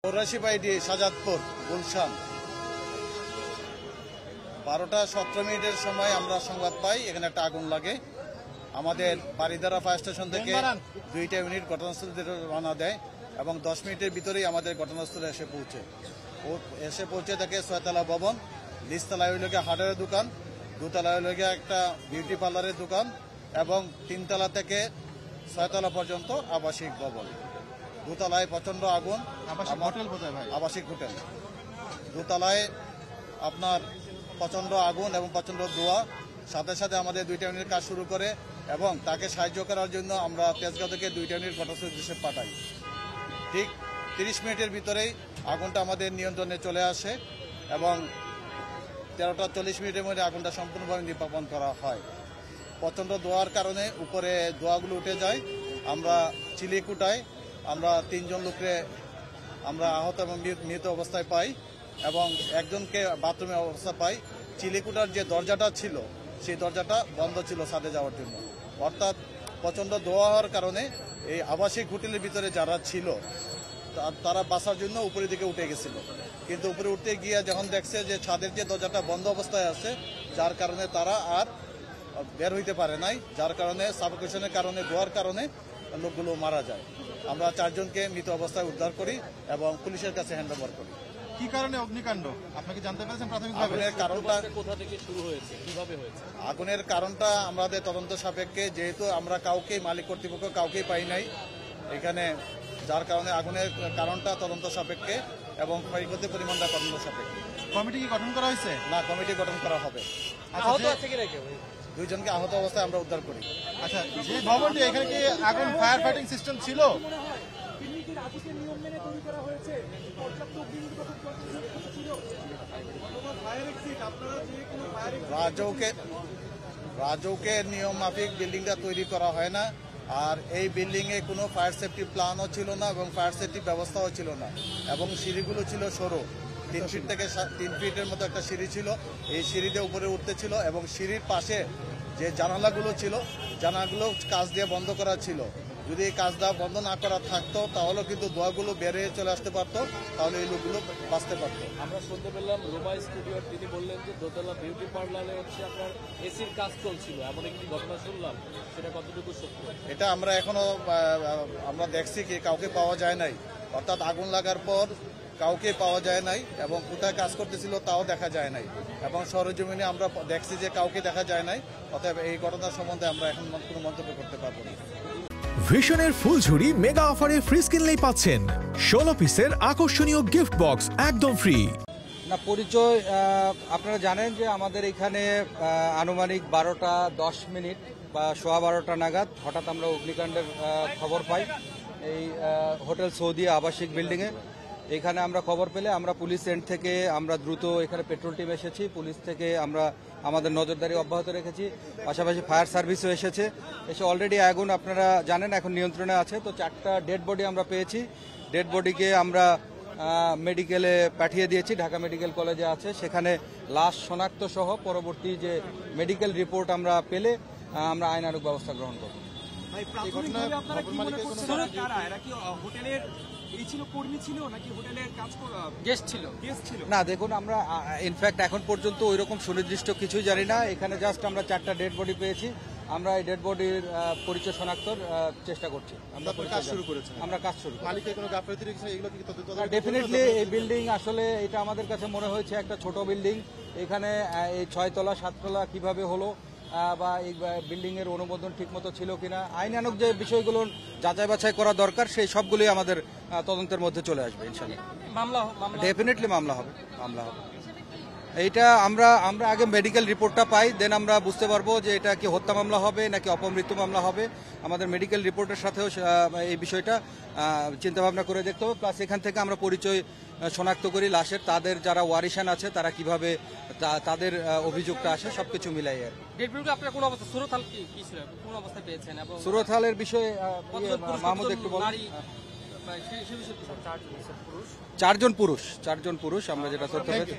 পৌরাশিপাইডি শাহজাদপুর গুলশান 12টা 17 মিনিটের সময় আমরা সংবাদ পাই এখানে একটা আগুন লাগে। আমাদের বারিধারা ফায়ার স্টেশন থেকে 2টা ইউনিট ঘটনাস্থলে রওনা দেয় এবং 10 মিনিটের ভিতরেই আমাদের ঘটনাস্থলে এসে পৌঁছে থাকে 6তলা ভবন, নিচতলায় হইল হার্ডওয়্যারের দোকান, 2তলায় হইল একটা বিউটি পার্লারের দোকান এবং 3তলা থেকে 6তলা পর্যন্ত আবাসিক ভবন। 2তলায় প্রচন্ড আগুন, আবাসিক হোটেল। 2তলায় আপনার প্রচন্ড আগুন এবং প্রচন্ড ধোঁয়া, সাথে সাথে আমাদের 2টা ইউনিট কাজ শুরু করে এবং তাকে সাহায্য করার জন্য আমরা তেজগাঁও থেকে 2টা ইউনিট ঘটনাস্থলে উদ্দেশ্যে পাঠাই। ঠিক 30 মিনিটের ভিতরেই আগুনটা আমাদের নিয়ন্ত্রণে চলে আসে এবং 13টা 40 মিনিটের মধ্যে আগুনটা সম্পূর্ণভাবে নির্বাপন করা হয়। প্রচন্ড ধোঁয়ার কারণে উপরে ধোঁয়াগুলো উঠে যায়। আমরা চিলিকুটায় আমরা 3 জন লোককে আমরা আহত এবং মৃত অবস্থায় পাই এবং একজনকে বাথরুমে অবস্থা পাই। চিলিকুটার যে দরজাটা ছিল সেই দরজাটা বন্ধ ছিল ছাদে যাওয়ার জন্য। অর্থাৎ প্রচন্ড ধোঁয়া হওয়ার কারণে এই আবাসিক হোটেলের ভিতরে যারা ছিল তারা বাঁচার জন্য উপরের দিকে উঠে গেছিল, কিন্তু উপরে উঠতে গিয়ে যখন দেখছে যে ছাদের যে দরজাটা বন্ধ অবস্থায় আছে, যার কারণে তারা আর বের হইতে পারে নাই, যার কারণে সাফোকেশনের কারণে ধোঁয়ার কারণে লোকগুলো মারা যায়। আমরা 4 জনকে মৃত অবস্থায় উদ্ধার করি এবং পুলিশের কাছে হ্যান্ড ওভার করি। কি কারণে অগ্নিকাণ্ড আপনাকে জানতে পেরেছেন প্রাথমিকভাবে? আগুনের কারণটা কোথা থেকে শুরু হয়েছে, কিভাবে হয়েছে? আগুনের কারণটা আমাদের তদন্ত সাপেক্ষে, যেহেতু আমরা কাউকেই মালিক কর্তৃপক্ষ কাউকেই পাই নাই এখানে, যার কারণে আগুনের কারণটা তদন্ত সাপেক্ষে এবং ক্ষয়ক্ষতির পরিমাণটা তদন্ত সাপেক্ষে। কমিটি কি গঠন করা হয়েছে? না, কমিটি গঠন করা হবে। আহত আছে কি নাকি? 2 জনকে আহত অবস্থায় আমরা উদ্ধার করি। আচ্ছা, যে ভবনটি এখানে কি আগুন ফায়ার ফাইটিং সিস্টেম ছিল? রাজৌকের নিয়ম মাফিক বিল্ডিংটা তৈরি করা হয় না, আর এই বিল্ডিং এ কোনো ফায়ার সেফটি প্ল্যানও ছিল না এবং ফায়ার সেফটি ব্যবস্থাও ছিল না এবং সিঁড়িগুলো ছিল সরু। 3 ফিট থেকে 3 ফিটের মতো একটা সিঁড়ি ছিল, এই সিঁড়িতে উপরে উঠতে ছিল এবং সিঁড়ির পাশে যে জানালাগুলো ছিল জানালাগুলো কাঁচ দিয়ে বন্ধ করা ছিল। যদি এই কাজটা বন্ধ না করা থাকতো তাহলে কিন্তু ধোঁয়াগুলো বেড়ে চলে আসতে পারতো, তাহলে এই লোকগুলো বাঁচতে পারতো। আমরা শুনতে পেলাম রুমা স্টুডিওর তিনি বললেন যে দোতলা বিউটি পার্লারে আপনার এসির কাজ চলছিল, এমন একটি ঘটনা শুনলাম, সেটা কতটুকু সত্য? এটা আমরা এখনো আমরা দেখছি কি কাউকে পাওয়া যায় নাই, অর্থাৎ আগুন লাগার পর কাউকে পাওয়া যায় নাই এবং কোথায় কাজ করতেছিল তাও দেখা যায় নাই এবং সরেজমিনে আমরা দেখছি যে কাউকে দেখা যায় নাই। অতএব এই ঘটনার সম্বন্ধে আমরা এখন কোনো মন্তব্য করতে পারবো না। ভিশনের ফুলঝুরি মেগা অফারে ফ্রিজ কিনলেই পাচ্ছেন 16 পিসের আকর্ষণীয় গিফট বক্স একদম ফ্রি। না পরিচয়, আপনারা জানেন যে আমাদের এখানে আনুমানিক 12টা 10 মিনিট বা 12:15 নাগাদ হঠাৎ আমরা অগ্নিকাণ্ডের খবর পাই এই হোটেল সৌদি আবাসিক বিল্ডিংয়ে। এখানে আমরা খবর পেলে আমরা পুলিশ এন্ড থেকে আমরা দ্রুত এখানে পেট্রোল টিম এসেছি, পুলিশ থেকে আমরা আমাদের নজরদারি অব্যাহত রেখেছি, পাশাপাশি ফায়ার সার্ভিসও এসে অলরেডি আগুন আপনারা জানেন এখন নিয়ন্ত্রণে আছে। তো 4টা ডেড বডি আমরা পেয়েছি, ডেড বডিকে আমরা মেডিকেলে পাঠিয়ে দিয়েছি, ঢাকা মেডিকেল কলেজে আছে, সেখানে লাশ শনাক্ত সহ পরবর্তী যে মেডিকেল রিপোর্ট আমরা পেলে আমরা আইনানুগ ব্যবস্থা গ্রহণ করব। না দেখুন, আমরা ইনফ্যাক্ট এখন পর্যন্ত ওইরকম সুনির্দিষ্ট কিছুই জানি না। এখানে জাস্ট আমরা 4টা ডেড বডি পেয়েছি, আমরা এই ডেড বডির পরিচয় শনাক্তর চেষ্টা করছি। আমরা কাজ শুরু করেছি। ডেফিনেটলি এই বিল্ডিং আসলে এটা আমাদের কাছে মনে হয়েছে একটা ছোট বিল্ডিং। এখানে এই 6 তলা 7 তলা কিভাবে হলো বা এই বিল্ডিং এর অনুমোদন ঠিকমতো ছিল কিনা, আইনানুগ যে বিষয়গুলো যাচাই বাছাই করা দরকার সেই সবগুলোই আমাদের তদন্তের মধ্যে চলে আসবে ইনশাআল্লাহ। ডেফিনেটলি মামলা হবে। এইটা আমরা আগে মেডিকেল রিপোর্টটা পাই, দেন আমরা বুঝতে পারবো যে এটা কি হত্যা মামলা হবে নাকি অপমৃত্যু মামলা হবে। আমাদের মেডিকেল রিপোর্টের সাথেও এই বিষয়টা চিন্তাভাবনা করে দেখতে হবে। প্লাস এখান থেকে আমরা পরিচয় শনাক্ত করি লাশের, তাদের যারা ওয়ারিশান আছে তারা কিভাবে তাদের অভিযোগটা আসে, সবকিছু মিলাই। আর সুরতহালের বিষয়ে মাহমুদ একটু বলেন। 4 জন পুরুষ আমরা যেটা তথ্য পেয়েছি।